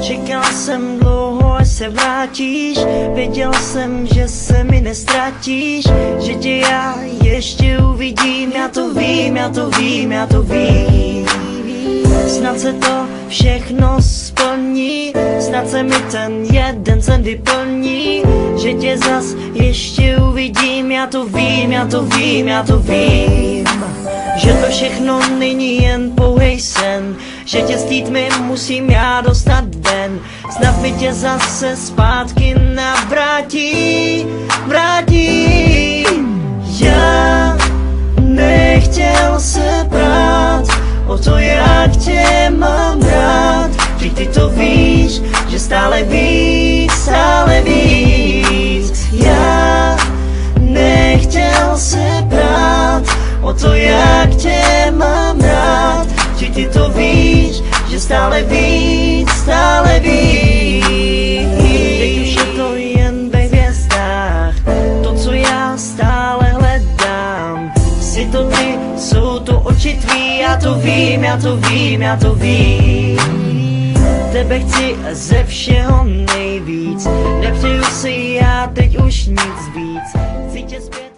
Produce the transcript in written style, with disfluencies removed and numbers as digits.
Čekal jsem dlouho, až se vrátíš. Věděl jsem, že se mi nestratíš, že tě já ještě uvidím. Já to vím, já to vím, já to vím. Snad se to všechno splní, snad se mi ten jeden sen vyplní, že tě zas ještě uvidím. Já to vím, já to vím, já to vím. Že to všechno není jen pouhej sen, že tě z té tmy musím já dostat ven. Snad mi tě zase zpátky navrátí, vrátí. Já nechtěl se brát o to, jak tě mám rád. Vždyť ty to víš, že stále víc, stále víc. Já nechtěl se brát o to, jak tě mám rád. Vždyť ty to víš, že stále víc, stále víc. Teď už je to jen ve hvězdách, to, co já stále hledám. Jsi to ty, jsou to oči tvý, já to vím, já to vím, já to vím. Tebe chci ze všeho nejvíc, nepřeju si já teď už nic víc. Chci tě zpět.